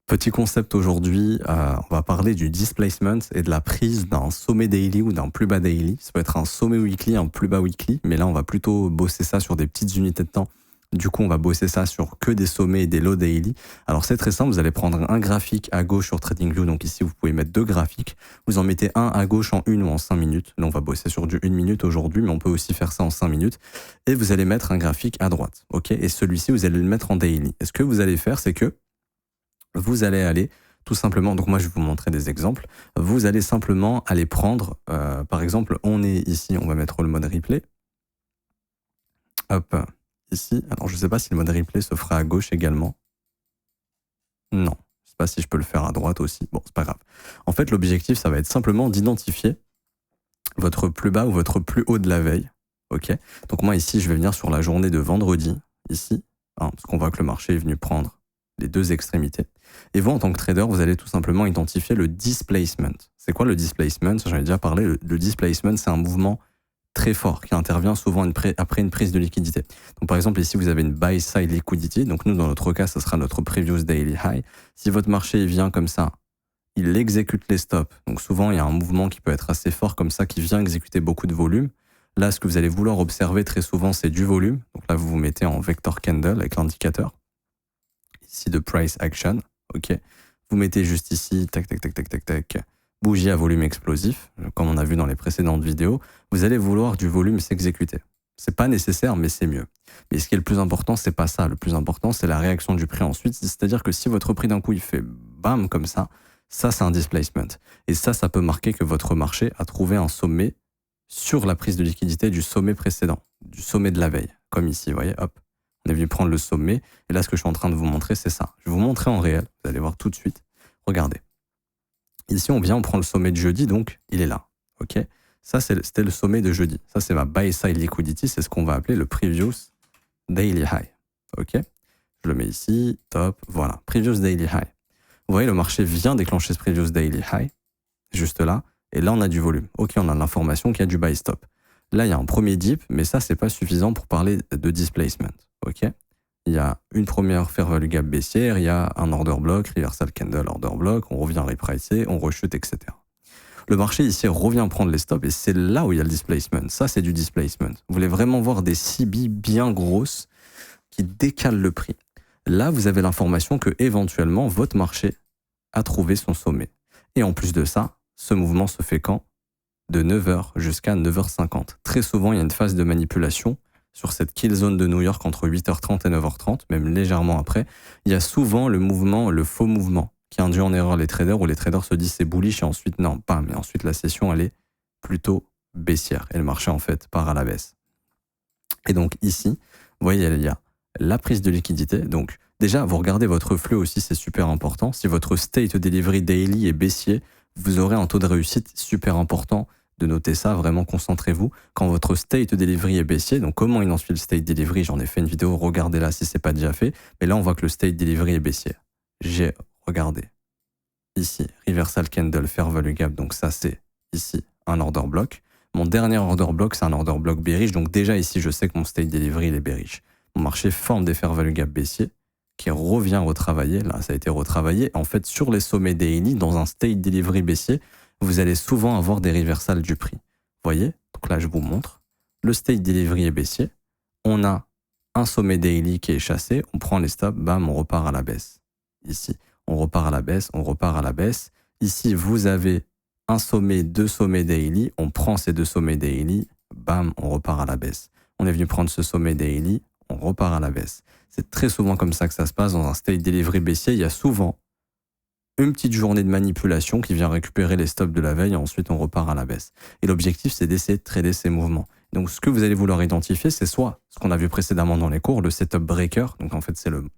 Petit concept aujourd'hui, on va parler du displacement et de la prise d'un sommet daily ou d'un plus bas daily. Ça peut être un sommet weekly, un plus bas weekly, mais là on va plutôt bosser ça sur des petites unités de temps. Du coup, on va bosser ça sur que des sommets et des low daily. Alors c'est très simple, vous allez prendre un graphique à gauche sur TradingView, donc ici vous pouvez mettre deux graphiques. Vous en mettez un à gauche en 1 ou en 5 minutes. Là on va bosser sur du 1 minute aujourd'hui, mais on peut aussi faire ça en 5 minutes. Et vous allez mettre un graphique à droite, ok. Et celui-ci, vous allez le mettre en daily. Et ce que vous allez faire, c'est que vous allez aller tout simplement, donc moi je vais vous montrer des exemples, vous allez simplement aller prendre, par exemple, on est ici, on va mettre le mode replay, hop, ici, alors je ne sais pas si le mode replay se fera à gauche également, non, je ne sais pas si je peux le faire à droite aussi, bon c'est pas grave. En fait l'objectif ça va être simplement d'identifier votre plus bas ou votre plus haut de la veille, ok. Donc moi ici je vais venir sur la journée de vendredi, ici, hein, parce qu'on voit que le marché est venu prendre les deux extrémités. Et vous, en tant que trader, vous allez tout simplement identifier le displacement. C'est quoi le displacement? J'en ai déjà parlé. Le displacement, c'est un mouvement très fort qui intervient souvent après une prise de liquidité. Donc, par exemple, ici, vous avez une buy side liquidity. Donc, nous, dans notre cas, ce sera notre previous daily high. Si votre marché vient comme ça, il exécute les stops. Donc, souvent, il y a un mouvement qui peut être assez fort comme ça, qui vient exécuter beaucoup de volume. Là, ce que vous allez vouloir observer très souvent, c'est du volume. Donc là, vous vous mettez en vector candle avec l'indicateur ici de price action, ok. Vous mettez juste ici, tac, tac, tac, tac, tac, tac, bougie à volume explosif, comme on a vu dans les précédentes vidéos. Vous allez vouloir du volume s'exécuter. C'est pas nécessaire, mais c'est mieux. Mais ce qui est le plus important, c'est pas ça. Le plus important, c'est la réaction du prix ensuite. C'est-à-dire que si votre prix d'un coup, il fait bam comme ça c'est un displacement. Et ça peut marquer que votre marché a trouvé un sommet sur la prise de liquidité du sommet précédent, du sommet de la veille, comme ici, vous voyez, hop. On est venu prendre le sommet. Et là, ce que je suis en train de vous montrer, c'est ça. Je vais vous montrer en réel. Vous allez voir tout de suite. Regardez. Ici, on vient, on prend le sommet de jeudi, donc il est là. OK. Ça, c'était le sommet de jeudi. Ça, c'est ma buy side liquidity. C'est ce qu'on va appeler le previous daily high. OK. Je le mets ici. Top. Voilà. Previous daily high. Vous voyez, le marché vient déclencher ce previous daily high. Juste là. Et là, on a du volume. OK, on a l'information qu'il y a du buy stop. Là, il y a un premier dip, mais ça, c'est pas suffisant pour parler de displacement. OK. Il y a une première fair value gap baissière, il y a un order block, reversal candle order block, on revient repricer, on rechute, etc. Le marché ici revient prendre les stops et c'est là où il y a le displacement. Ça, c'est du displacement. Vous voulez vraiment voir des CB bien grosses qui décalent le prix. Là, vous avez l'information que éventuellement votre marché a trouvé son sommet. Et en plus de ça, ce mouvement se fait quand? De 9h jusqu'à 9h50. Très souvent, il y a une phase de manipulation sur cette kill zone de New York entre 8h30 et 9h30, même légèrement après. Il y a souvent le mouvement, le faux mouvement, qui induit en erreur les traders, où les traders se disent c'est bullish et ensuite non, pas. Mais ensuite, la session, elle est plutôt baissière. Et le marché, en fait, part à la baisse. Et donc ici, vous voyez, il y a la prise de liquidité. Donc déjà, vous regardez votre flux aussi, c'est super important. Si votre state delivery daily est baissier, vous aurez un taux de réussite super important. De noter ça, vraiment concentrez-vous. Quand votre state delivery est baissier, donc comment identifier le state delivery, j'en ai fait une vidéo, regardez-la si c'est pas déjà fait. Mais là, on voit que le state delivery est baissier. J'ai regardé ici, reversal candle, fair value gap, donc ça c'est ici un order block. Mon dernier order block, c'est un order block bearish, donc déjà ici, je sais que mon state delivery il est bearish. Mon marché forme des fair value gap baissiers qui revient retravailler. Là, ça a été retravaillé. En fait, sur les sommets daily, dans un state delivery baissier, vous allez souvent avoir des reversals du prix. Vous voyez? Donc là, je vous montre. Le state delivery est baissier. On a un sommet daily qui est chassé. On prend les stops, bam, on repart à la baisse. Ici, on repart à la baisse, on repart à la baisse. Ici, vous avez un sommet, deux sommets daily. On prend ces deux sommets daily, bam, on repart à la baisse. On est venu prendre ce sommet daily, on repart à la baisse. C'est très souvent comme ça que ça se passe dans un state delivery baissier. Il y a souvent une petite journée de manipulation qui vient récupérer les stops de la veille et ensuite on repart à la baisse. Et l'objectif, c'est d'essayer de trader ces mouvements. Donc, ce que vous allez vouloir identifier, c'est soit ce qu'on a vu précédemment dans les cours, le setup breaker. Donc, en fait, c'est le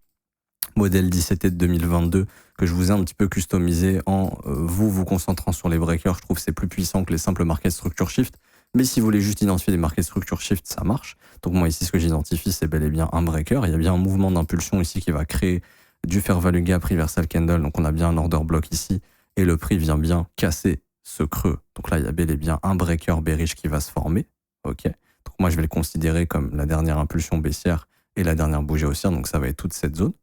modèle 17 de 2022 que je vous ai un petit peu customisé en vous concentrant sur les breakers. Je trouve que c'est plus puissant que les simples market structure shift. Mais si vous voulez juste identifier des market structure shift, ça marche. Donc, moi, ici, ce que j'identifie, c'est bel et bien un breaker. Il y a bien un mouvement d'impulsion ici qui va créer du fair value gap reversal candle, donc on a bien un order block ici, et le prix vient bien casser ce creux. Donc là, il y a bel et bien un breaker bearish qui va se former. Ok. Donc moi, je vais le considérer comme la dernière impulsion baissière et la dernière bougie haussière, donc ça va être toute cette zone.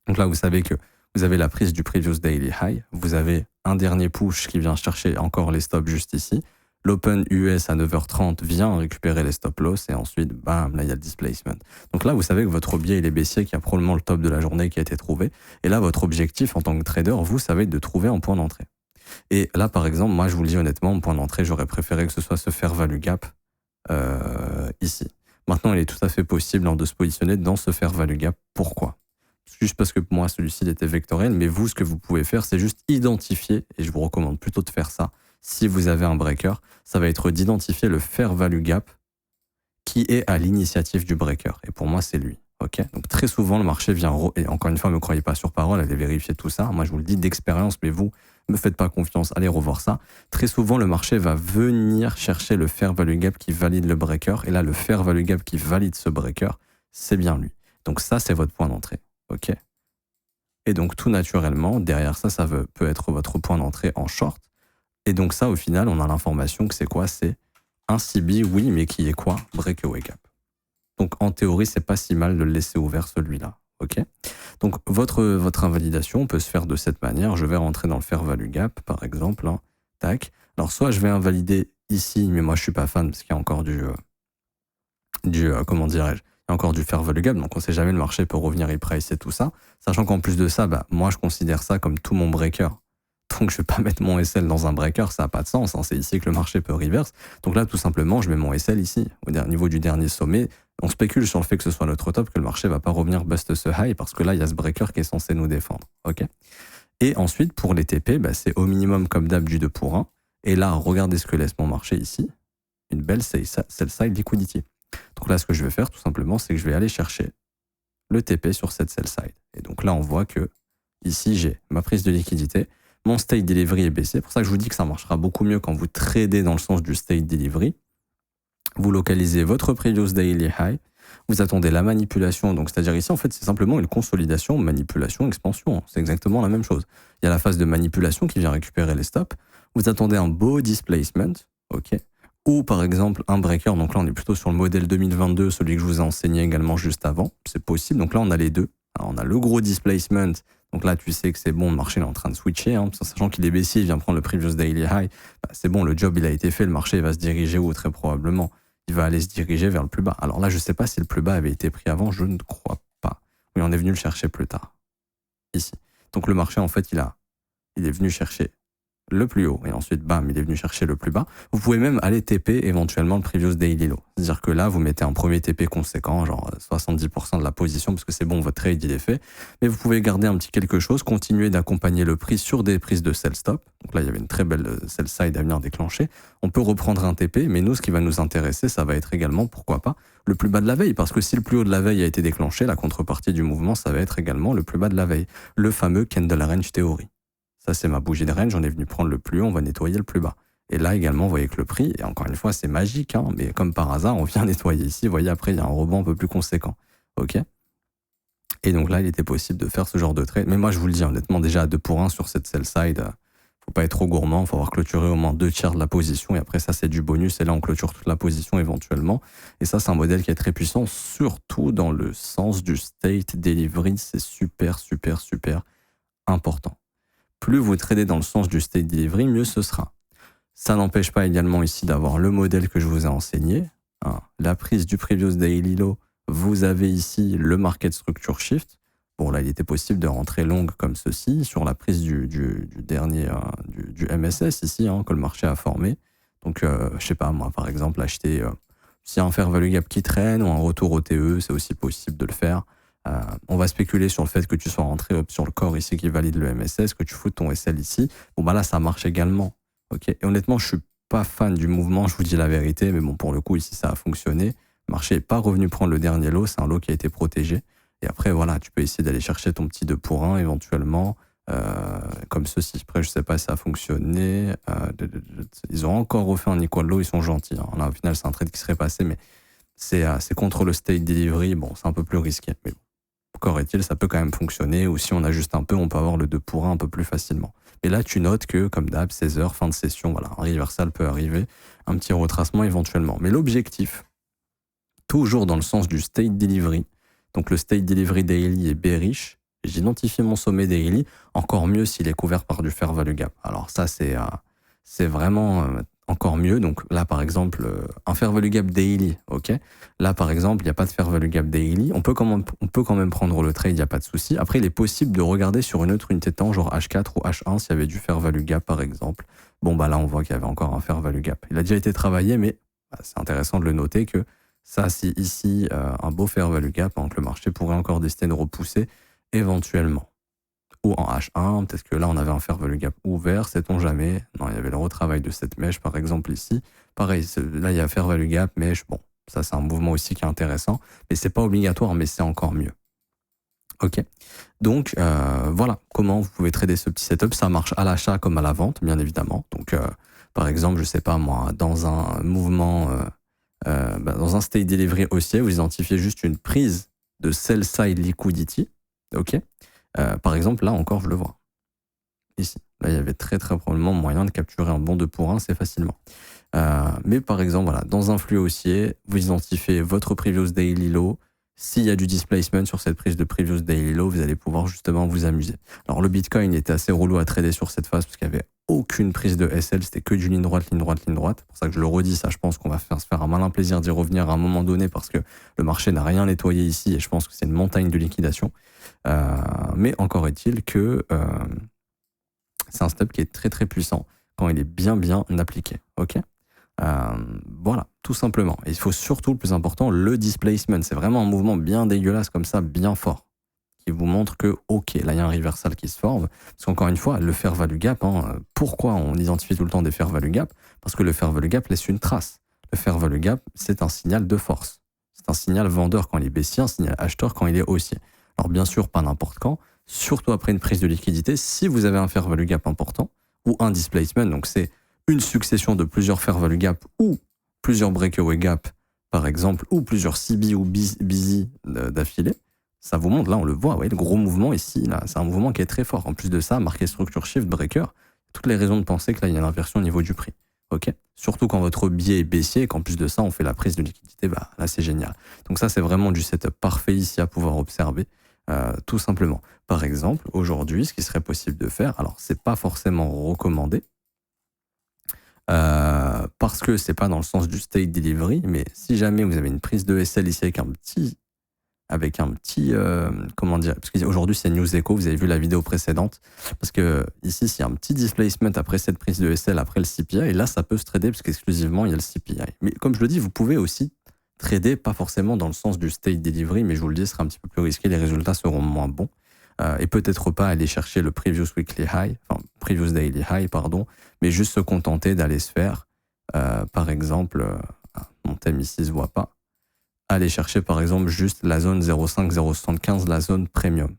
Donc là, vous savez que Vous avez la prise du previous daily high. Vous avez un dernier push qui vient chercher encore les stops juste ici. L'open US à 9h30 vient récupérer les stop loss et ensuite, bam, là il y a le displacement. Donc là, vous savez que votre biais il est baissier, qu'il y a probablement le top de la journée qui a été trouvé. Et là, votre objectif en tant que trader, vous, ça va être de trouver un point d'entrée. Et là, par exemple, moi, je vous le dis honnêtement, mon point d'entrée, j'aurais préféré que ce soit ce fair value gap ici. Maintenant, il est tout à fait possible de se positionner dans ce fair value gap. Pourquoi ? Juste parce que pour moi, celui-ci il était vectoriel, mais vous, ce que vous pouvez faire, c'est juste identifier, et je vous recommande plutôt de faire ça, si vous avez un breaker, ça va être d'identifier le fair value gap qui est à l'initiative du breaker. Et pour moi, c'est lui. Okay, donc très souvent, le marché vient... Et encore une fois, ne me croyez pas sur parole, allez vérifier tout ça. Moi, je vous le dis d'expérience, mais vous, ne me faites pas confiance, allez revoir ça. Très souvent, le marché va venir chercher le fair value gap qui valide le breaker. Et là, le fair value gap qui valide ce breaker, c'est bien lui. Donc ça, c'est votre point d'entrée. Ok. Et donc, tout naturellement, derrière ça, ça peut être votre point d'entrée en short. Et donc ça, au final, on a l'information que c'est quoi? C'est un CB, oui, mais qui est quoi? Breakaway gap. Donc en théorie, c'est pas si mal de le laisser ouvert celui-là. Ok. Donc votre invalidation peut se faire de cette manière. Je vais rentrer dans le fair value gap, par exemple. Hein. Tac. Alors soit je vais invalider ici, mais moi je suis pas fan parce qu'il y a encore comment dirais-je, il y a encore du fair value gap, donc on sait jamais, le marché peut revenir reprice et tout ça. Sachant qu'en plus de ça, moi je considère ça comme tout mon breaker. Donc je vais pas mettre mon SL dans un breaker, ça n'a pas de sens. Hein. C'est ici que le marché peut reverse. Donc là, tout simplement, je mets mon SL ici, au niveau du dernier sommet. On spécule sur le fait que ce soit notre top, que le marché va pas revenir bust ce high, parce que là, il y a ce breaker qui est censé nous défendre. Ok. Et ensuite, pour les TP, c'est au minimum comme d'hab du 2 pour 1. Et là, regardez ce que laisse mon marché ici. Une belle sell side liquidity. Donc là, ce que je vais faire, tout simplement, c'est que je vais aller chercher le TP sur cette sell side. Et donc là, on voit que ici, j'ai ma prise de liquidité. Mon state delivery est baissé. C'est pour ça que je vous dis que ça marchera beaucoup mieux quand vous tradez dans le sens du state delivery. Vous localisez votre previous daily high. Vous attendez la manipulation. Donc, c'est-à-dire ici, en fait, c'est simplement une consolidation, manipulation, expansion. C'est exactement la même chose. Il y a la phase de manipulation qui vient récupérer les stops. Vous attendez un beau displacement. OK. Ou par exemple un breaker. Donc là, on est plutôt sur le modèle 2022, celui que je vous ai enseigné également juste avant. C'est possible. Donc là, on a les deux. Alors, on a le gros displacement. Donc là, tu sais que c'est bon, le marché est en train de switcher, hein, sachant qu'il est baissier, il vient prendre le previous daily high. C'est bon, le job il a été fait, le marché va se diriger où? Très probablement, il va aller se diriger vers le plus bas. Alors là, je ne sais pas si le plus bas avait été pris avant, je ne crois pas. Oui, on est venu le chercher plus tard, ici. Donc le marché, en fait, il est venu chercher le plus haut, et ensuite, bam, il est venu chercher le plus bas. Vous pouvez même aller TP éventuellement le previous daily low. C'est-à-dire que là, vous mettez un premier TP conséquent, genre 70% de la position, parce que c'est bon, votre trade, il est fait. Mais vous pouvez garder un petit quelque chose, continuer d'accompagner le prix sur des prises de sell stop. Donc là, il y avait une très belle sell side à venir déclencher. On peut reprendre un TP, mais nous, ce qui va nous intéresser, ça va être également, pourquoi pas, le plus bas de la veille. Parce que si le plus haut de la veille a été déclenché, la contrepartie du mouvement, ça va être également le plus bas de la veille. Le fameux candle range theory. Ça, c'est ma bougie de range, on est venu prendre le plus haut, on va nettoyer le plus bas. Et là également, vous voyez que le prix, et encore une fois, c'est magique, hein, mais comme par hasard, on vient nettoyer ici, vous voyez, après, il y a un rebond un peu plus conséquent. OK. Et donc là, il était possible de faire ce genre de trade. Mais moi, je vous le dis, honnêtement, déjà à 2 pour 1 sur cette sell side, faut pas être trop gourmand, il faut avoir clôturé au moins 2/3 de la position, et après ça, c'est du bonus, et là, on clôture toute la position éventuellement. Et ça, c'est un modèle qui est très puissant, surtout dans le sens du state delivery, c'est super, super, super important. Plus vous tradez dans le sens du state delivery, mieux ce sera. Ça n'empêche pas également ici d'avoir le modèle que je vous ai enseigné. Hein, la prise du previous daily low, vous avez ici le market structure shift. Bon, là, il était possible de rentrer long comme ceci sur la prise du dernier, du MSS ici, hein, que le marché a formé. Donc, je sais pas, moi, par exemple, acheter, s'il y a un fair value gap qui traîne ou un retour au TE, c'est aussi possible de le faire. On va spéculer sur le fait que tu sois rentré sur le corps ici qui valide le MSS, que tu foutes ton SL ici. Bon, là, ça marche également. Okay. Et honnêtement, je suis pas fan du mouvement, je vous dis la vérité, mais bon, pour le coup, ici, ça a fonctionné. Le marché n'est pas revenu prendre le dernier lot, c'est un lot qui a été protégé. Et après, voilà, tu peux essayer d'aller chercher ton petit 2 pour 1 éventuellement, comme ceci. Après, je sais pas si ça a fonctionné. Ils ont encore refait un equal low, ils sont gentils. Hein. Là, au final, c'est un trade qui serait passé, mais c'est contre le state delivery. Bon, c'est un peu plus risqué, mais bon. Encore est-il, ça peut quand même fonctionner, ou si on ajuste un peu, on peut avoir le 2 pour 1 un peu plus facilement. Mais là, tu notes que, comme d'hab, 16h, fin de session, voilà, un reversal peut arriver, un petit retracement éventuellement. Mais l'objectif, toujours dans le sens du state delivery, donc le state delivery daily est bearish, J'identifie mon sommet daily, encore mieux s'il est couvert par du fair value gap. Alors ça, c'est vraiment encore mieux. Donc là, par exemple, un fair value gap daily, ok. Là, par exemple, il n'y a pas de fair value gap daily. On peut quand même prendre le trade, il n'y a pas de souci. Après, il est possible de regarder sur une autre unité de temps, genre H4 ou H1, s'il y avait du fair value gap, par exemple. Bon, bah là, on voit qu'il y avait encore un fair value gap. Il a déjà été travaillé, mais c'est intéressant de le noter que ça, c'est ici un beau fair value gap, hein, que le marché pourrait encore décider de repousser éventuellement. Ou en H1, peut-être que là, on avait un fair value gap ouvert, sait-on jamais. Non, il y avait le retravail de cette mèche, par exemple, ici. Pareil, là, il y a fair value gap, mèche, bon, ça, c'est un mouvement aussi qui est intéressant. Mais c'est pas obligatoire, mais c'est encore mieux. Ok. Donc, voilà comment vous pouvez trader ce petit setup. Ça marche à l'achat comme à la vente, bien évidemment. Donc, par exemple, je sais pas moi, dans un mouvement, dans un state delivery haussier, vous identifiez juste une prise de sell side liquidity. Ok. Par exemple, là encore, je le vois. Ici. Là, il y avait très probablement moyen de capturer un bon 2 pour 1 assez facilement. Mais par exemple, voilà, dans un flux haussier, vous identifiez votre previous daily low. S'il y a du displacement sur cette prise de previous daily low, vous allez pouvoir justement vous amuser. Alors, le Bitcoin était assez relou à trader sur cette phase parce qu'il n'y avait aucune prise de SL, c'était que du ligne droite, ligne droite, ligne droite. C'est pour ça que je le redis, ça, je pense qu'on va se faire un malin plaisir d'y revenir à un moment donné parce que le marché n'a rien nettoyé ici et je pense que c'est une montagne de liquidation. Mais encore est-il que c'est un step qui est très puissant quand il est bien appliqué. Ok. Voilà, tout simplement. Et il faut surtout, le plus important, le displacement. C'est vraiment un mouvement bien dégueulasse comme ça, bien fort, qui vous montre que, ok, là il y a un reversal qui se forme. Parce qu'encore une fois, le fair value gap, pourquoi on identifie tout le temps des fair value gap? Parce que le fair value gap laisse une trace. Le fair value gap, c'est un signal de force. C'est un signal vendeur quand il est baissier, un signal acheteur quand il est haussier. Alors bien sûr, pas n'importe quand, surtout après une prise de liquidité, si vous avez un fair value gap important ou un displacement, donc c'est une succession de plusieurs fair value gap ou plusieurs breakaway gap, par exemple, ou plusieurs CB ou BZ d'affilée, ça vous montre, là on le voit, ouais, le gros mouvement ici, là, c'est un mouvement qui est très fort. En plus de ça, marqué structure shift breaker, toutes les raisons de penser que là il y a une inversion au niveau du prix. Ok. Surtout quand votre biais est baissier et qu'en plus de ça on fait la prise de liquidité, bah là c'est génial. Donc ça c'est vraiment du setup parfait ici à pouvoir observer. Tout simplement. Par exemple, aujourd'hui, ce qui serait possible de faire, alors c'est pas forcément recommandé, parce que c'est pas dans le sens du state delivery, mais si jamais vous avez une prise de SL ici avec un petit comment dire, parce qu'aujourd'hui c'est News Echo, vous avez vu la vidéo précédente, parce que ici s'il y a un petit displacement après cette prise de SL, après le CPI, et là ça peut se trader parce qu'exclusivement il y a le CPI. Mais comme je le dis, vous pouvez aussi trader, pas forcément dans le sens du state delivery, mais je vous le dis, ce sera un petit peu plus risqué, les résultats seront moins bons. Et peut-être pas aller chercher le previous weekly high, enfin previous daily high, pardon, mais juste se contenter d'aller se faire, par exemple, mon thème ici se voit pas, aller chercher par exemple juste la zone 0,5-0,75, la zone premium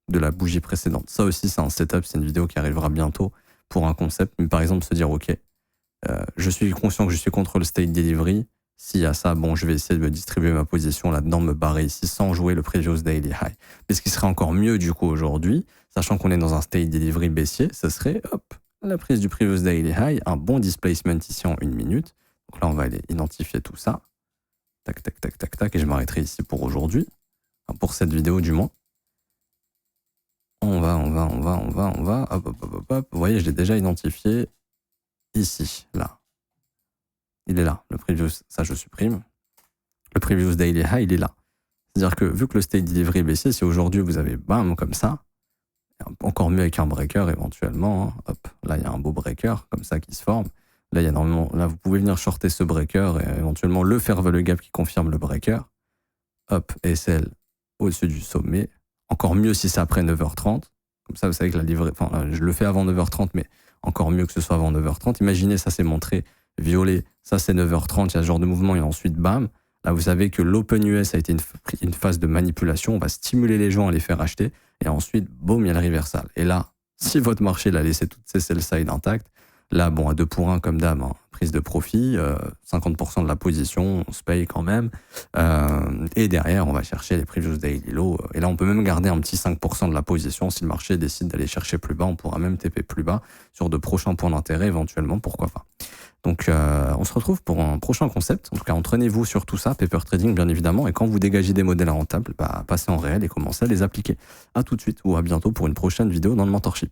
de la bougie précédente. Ça aussi, c'est un setup, c'est une vidéo qui arrivera bientôt pour un concept, mais par exemple se dire, ok, je suis conscient que je suis contre le state delivery. S'il y a ça, bon, je vais essayer de me distribuer ma position là-dedans, me barrer ici sans jouer le previous daily high. Mais ce qui serait encore mieux du coup aujourd'hui, sachant qu'on est dans un state delivery baissier, ce serait, hop, la prise du previous daily high, un bon displacement ici en 1 minute. Donc là, on va aller identifier tout ça. Tac, tac, tac, tac, tac, et je m'arrêterai ici pour aujourd'hui, enfin, pour cette vidéo du moins. On va, hop. Vous voyez, je l'ai déjà identifié ici, là. Il est là, le previous, ça je supprime. Le previous daily high, il est là. C'est-à-dire que vu que le state delivery est baissier, si aujourd'hui vous avez bam comme ça, encore mieux avec un breaker éventuellement, hein, hop, là il y a un beau breaker comme ça qui se forme. Là, il y a normalement, là vous pouvez venir shorter ce breaker et éventuellement le fair value gap qui confirme le breaker. Hop, SL au-dessus du sommet. Encore mieux si c'est après 9h30. Comme ça, vous savez que la livrée, enfin, je le fais avant 9h30, mais encore mieux que ce soit avant 9h30. Imaginez, ça c'est montré violet, ça c'est 9h30, il y a ce genre de mouvement et ensuite bam, là vous savez que l'Open US a été une phase de manipulation, on va stimuler les gens à les faire acheter et ensuite boum, il y a le reversal. Et là, si votre marché l'a laissé toutes ses sell side intactes, là bon, à 2 pour 1 comme d'hab, hein, prise de profit, 50% de la position, on se paye quand même. Et derrière, on va chercher les previous daily low. Et là, on peut même garder un petit 5% de la position. Si le marché décide d'aller chercher plus bas, on pourra même TP plus bas sur de prochains points d'intérêt éventuellement, pourquoi pas. Donc, on se retrouve pour un prochain concept. En tout cas, entraînez-vous sur tout ça, paper trading bien évidemment. Et quand vous dégagez des modèles rentables, passez en réel et commencez à les appliquer. À tout de suite ou à bientôt pour une prochaine vidéo dans le mentorship.